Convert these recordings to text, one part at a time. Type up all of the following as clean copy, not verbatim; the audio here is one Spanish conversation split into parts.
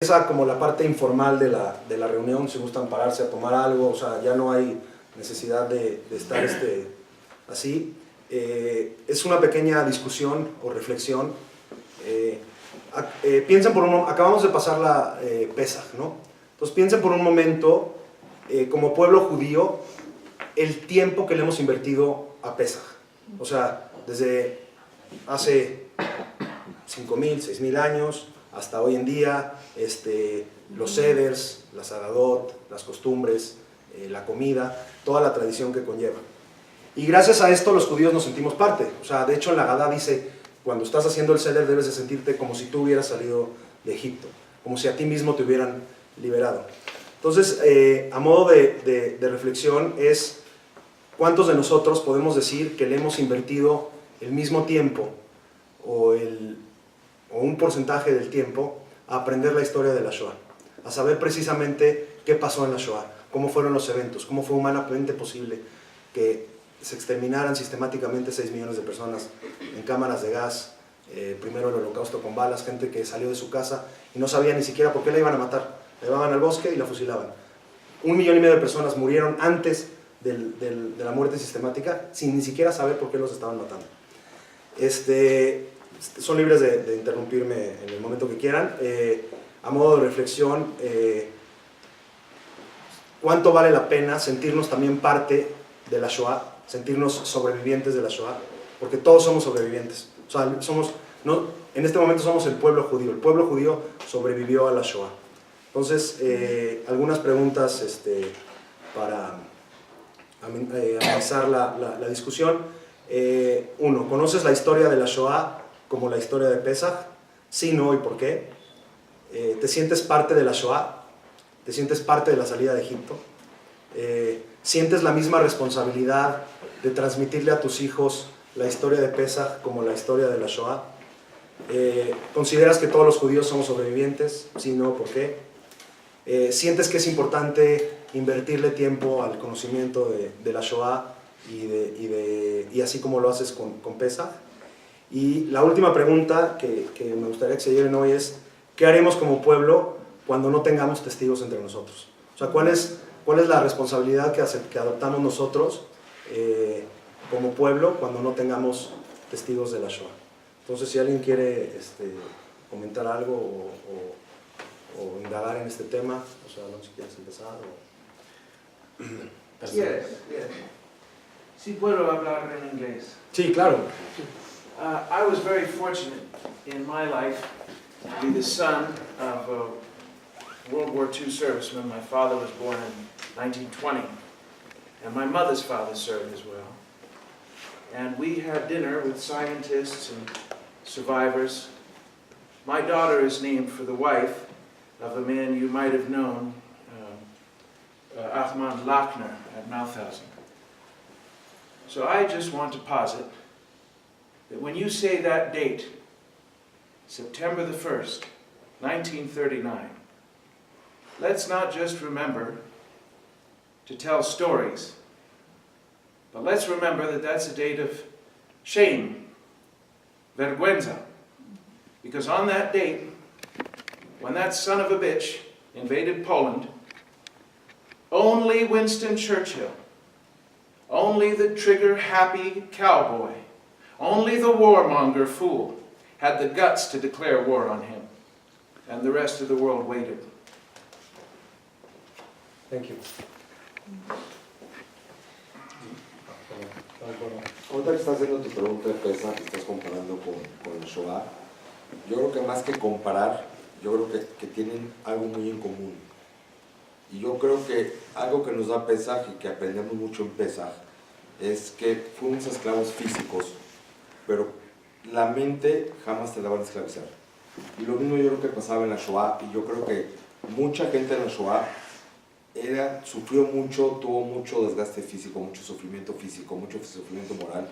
Esa como la parte informal de la reunión, si gustan pararse a tomar algo, o sea, ya no hay necesidad de estar así. Es una pequeña discusión o reflexión. Piensen por un momento, acabamos de pasar la Pesaj, ¿no? Entonces piensen por un momento, como pueblo judío, el tiempo que le hemos invertido a Pesaj. O sea, desde hace 5.000, 6.000 años hasta hoy en día, los seders, la sagadot, las costumbres, la comida, toda la tradición que conlleva. Y gracias a esto los judíos nos sentimos parte. O sea, de hecho en la Haggadá dice, cuando estás haciendo el seder debes de sentirte como si tú hubieras salido de Egipto, como si a ti mismo te hubieran liberado. Entonces, a modo de reflexión es, ¿cuántos de nosotros podemos decir que le hemos invertido el mismo tiempo o un porcentaje del tiempo a aprender la historia de la Shoah, a saber precisamente qué pasó en la Shoah, cómo fueron los eventos, cómo fue humanamente posible que se exterminaran sistemáticamente 6 millones de personas en cámaras de gas, primero el holocausto con balas, gente que salió de su casa y no sabía ni siquiera por qué la iban a matar, la llevaban al bosque y la fusilaban. 1,5 millones de personas murieron antes de la muerte sistemática sin ni siquiera saber por qué los estaban matando. Son libres de interrumpirme en el momento que quieran. A modo de reflexión, ¿cuánto vale la pena sentirnos también parte de la Shoah, sentirnos sobrevivientes de la Shoah? Porque todos somos sobrevivientes. O sea, en este momento somos el pueblo judío sobrevivió a la Shoah. Entonces, algunas preguntas para analizar la discusión. Uno, ¿conoces la historia de la Shoah como la historia de Pesaj? Sí, no y por qué. ¿Te sientes parte de la Shoah? ¿Te sientes parte de la salida de Egipto? ¿Sientes la misma responsabilidad de transmitirle a tus hijos la historia de Pesaj como la historia de la Shoah? ¿Consideras que todos los judíos somos sobrevivientes? Sí, no, ¿por qué? ¿Sientes que es importante invertirle tiempo al conocimiento de la Shoah y así como lo haces con Pesaj? Y la última pregunta que me gustaría que se lleven hoy es, ¿qué haremos como pueblo cuando no tengamos testigos entre nosotros? O sea, ¿cuál es la responsabilidad que adoptamos nosotros como pueblo cuando no tengamos testigos de la Shoah? Entonces, si alguien quiere comentar algo o indagar en este tema, o sea, no sé si quieres empezar o... Yes. Sí puedo hablar en inglés. Sí, claro. I was very fortunate in my life to be the son of a World War II serviceman. My father was born in 1920, and my mother's father served as well. And we had dinner with scientists and survivors. My daughter is named for the wife of a man you might have known, Ahmad Lachner at Mauthausen. So I just want to posit that when you say that date, September the 1st, 1939, let's not just remember to tell stories, but let's remember that that's a date of shame, vergüenza, because on that date, when that son of a bitch invaded Poland, only Winston Churchill, only the trigger-happy cowboy, only the warmonger fool had the guts to declare war on him, and the rest of the world waited. Thank you. Ahorita que estás haciendo tu pregunta de Pesaj, que estás comparando con el Shoah, yo creo que más que comparar, yo creo que tienen algo muy en común. Y yo creo que algo que nos da Pesaj y que aprendemos mucho en Pesaj es que fuimos esclavos físicos, pero la mente jamás te la van a esclavizar. Y lo mismo yo creo que pasaba en la Shoah, y yo creo que mucha gente en la Shoah sufrió mucho, tuvo mucho desgaste físico, mucho sufrimiento moral,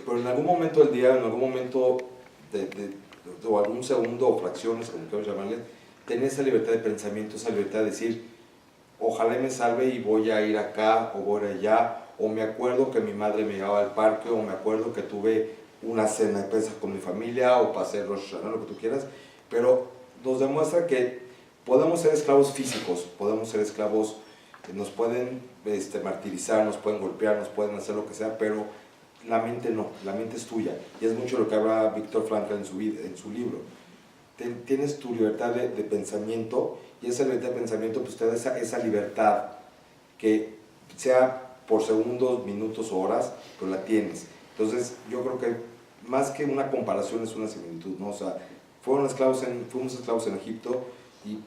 pero en algún momento del día, en algún momento o algún segundo o fracciones, como quieras llamarle, tenés esa libertad de pensamiento, esa libertad de decir, ojalá me salve y voy a ir acá o voy allá, o me acuerdo que mi madre me llevaba al parque, o me acuerdo que tuve una cena de Pesaj con mi familia, o pasé Rosh Hashanah, lo que tú quieras, pero nos demuestra que podemos ser esclavos físicos, podemos ser esclavos, nos pueden martirizar, nos pueden golpear, nos pueden hacer lo que sea, pero la mente no, la mente es tuya. Y es mucho lo que habla Viktor Frankl en su libro. Tienes tu libertad de pensamiento, y esa libertad de pensamiento pues te da esa libertad que sea por segundos, minutos o horas, pero la tienes. Entonces yo creo que más que una comparación es una similitud, ¿no? O sea, fuimos esclavos en Egipto y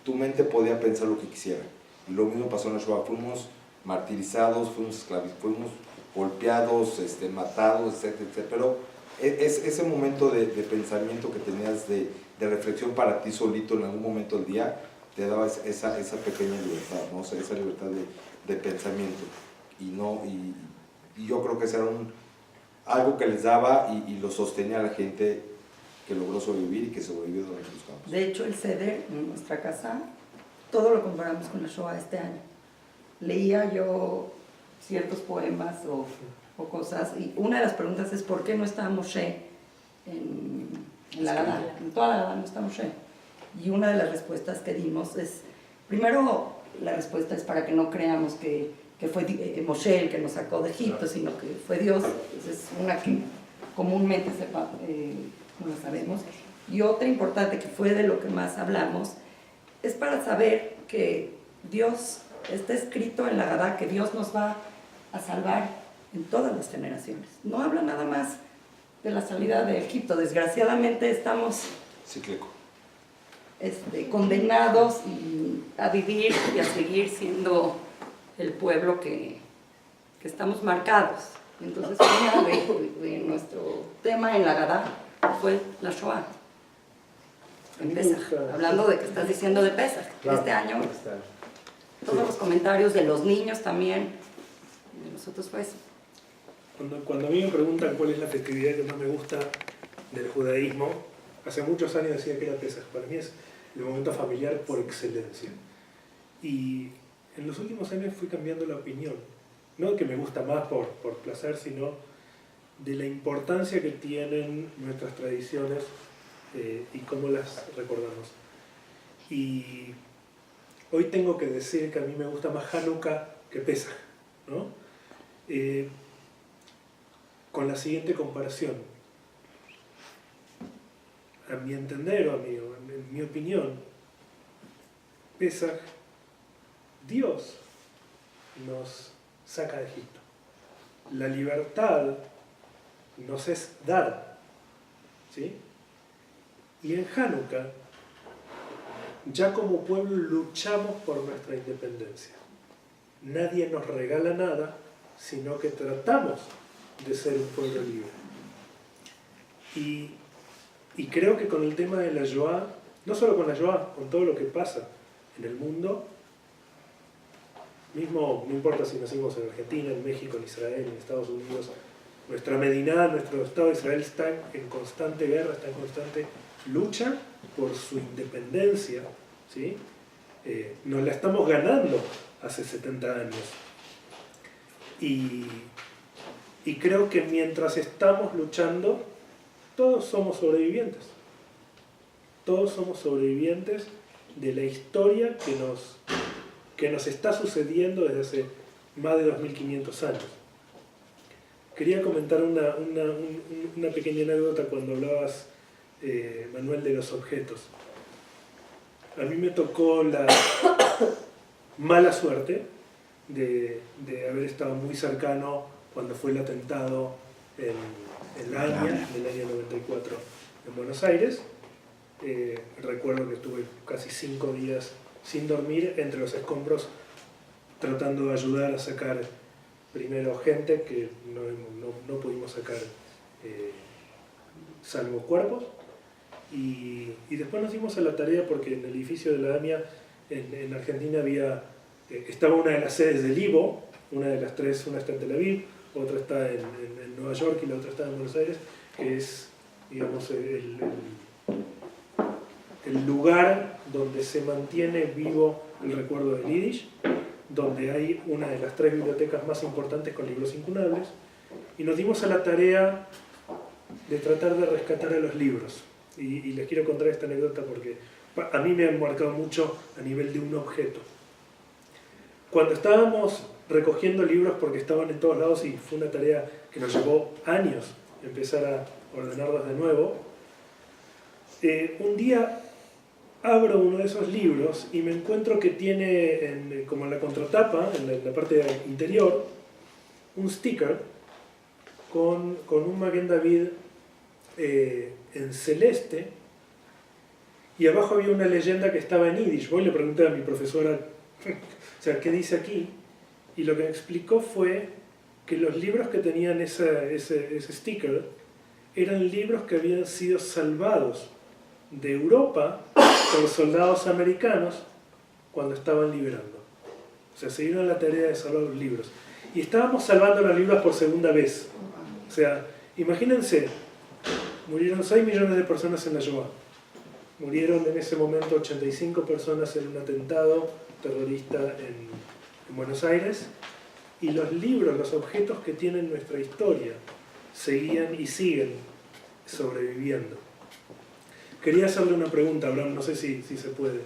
tu mente podía pensar lo que quisiera. Y lo mismo pasó en la Shoah, fuimos martirizados, fuimos golpeados, matados, etcétera, etcétera. Pero ese momento de pensamiento que tenías, de reflexión para ti solito en algún momento del día, te daba esa pequeña libertad, ¿no? O sea, esa libertad de pensamiento. Y yo creo que eso era algo que les daba y lo sostenía a la gente que logró sobrevivir y que sobrevivió durante los campos. De hecho, el Seder en nuestra casa, todo lo comparamos con la Shoah este año. Leía yo ciertos poemas o cosas, y una de las preguntas es ¿por qué no está Moshe en la Gadá? En toda la Gadá no está Moshe. Y una de las respuestas que dimos es, primero la respuesta es para que no creamos que fue Moshe el que nos sacó de Egipto, sino que fue Dios. Es una que comúnmente no lo sabemos. Y otra importante, que fue de lo que más hablamos, es para saber que Dios, está escrito en la Gadá, que Dios nos va a salvar en todas las generaciones. No habla nada más de la salida de Egipto. Desgraciadamente estamos cíclico, condenados a vivir y a seguir siendo el pueblo que estamos marcados. Entonces, una de nuestro tema en la Gadá fue la Shoah, en Pesaj, hablando de que estás diciendo de Pesaj. Claro, este año, todos los comentarios de los niños también, de nosotros fue eso. Cuando a mí me preguntan cuál es la festividad que más me gusta del judaísmo, hace muchos años decía que era Pesaj. Para mí es el momento familiar por excelencia. Y en los últimos años fui cambiando la opinión. No que me gusta más por placer, sino de la importancia que tienen nuestras tradiciones y cómo las recordamos. Y hoy tengo que decir que a mí me gusta más Hanukkah que Pesaj, ¿no? Con la siguiente comparación. A mi entender, o en mi opinión, Pesaj, Dios nos saca de Egipto. La libertad nos es dada, ¿sí? Y en Hanukkah, ya como pueblo luchamos por nuestra independencia. Nadie nos regala nada, sino que tratamos de ser un pueblo libre. Y creo que con el tema de la Shoah, no solo con la Shoah, con todo lo que pasa en el mundo, mismo, no importa si nacimos en Argentina, en México, en Israel, en Estados Unidos, nuestra Mediná, nuestro Estado de Israel está en constante guerra, está en constante lucha por su independencia, ¿sí? Nos la estamos ganando hace 70 años. Y creo que mientras estamos luchando, todos somos sobrevivientes. Todos somos sobrevivientes de la historia que nos está sucediendo desde hace más de 2500 años. Quería comentar una pequeña anécdota cuando hablabas, Manuel, de los objetos. A mí me tocó la mala suerte de haber estado muy cercano cuando fue el atentado en la ANIA, del año 94 en Buenos Aires. Recuerdo que estuve casi 5 días sin dormir entre los escombros, tratando de ayudar a sacar primero gente que no pudimos sacar, salvo cuerpos, y después nos dimos a la tarea porque en el edificio de la AMIA en Argentina estaba una de las sedes del IVO, una de las tres, una está en Tel Aviv, otra está en Nueva York y la otra está en Buenos Aires, que es, digamos, el lugar donde se mantiene vivo el recuerdo del Yiddish, donde hay una de las 3 bibliotecas más importantes con libros incunables, y nos dimos a la tarea de tratar de rescatar a los libros. Y les quiero contar esta anécdota porque a mí me han marcado mucho a nivel de un objeto. Cuando estábamos recogiendo libros, porque estaban en todos lados y fue una tarea que nos llevó años empezar a ordenarlos de nuevo, un día abro uno de esos libros y me encuentro que tiene, como en la contratapa, en la parte interior, un sticker con un Maguen David en celeste, y abajo había una leyenda que estaba en yiddish. Voy y le pregunté a mi profesora, o sea, ¿qué dice aquí? Y lo que me explicó fue que los libros que tenían ese sticker eran libros que habían sido salvados de Europa por soldados americanos cuando estaban liberando. O sea, se dieron la tarea de salvar los libros. Y estábamos salvando los libros por segunda vez. O sea, imagínense, murieron 6 millones de personas en la Shoah. Murieron en ese momento 85 personas en un atentado terrorista en Buenos Aires. Y los libros, los objetos que tienen nuestra historia, seguían y siguen sobreviviendo. Quería hacerle una pregunta, Abraham, no sé si se puede.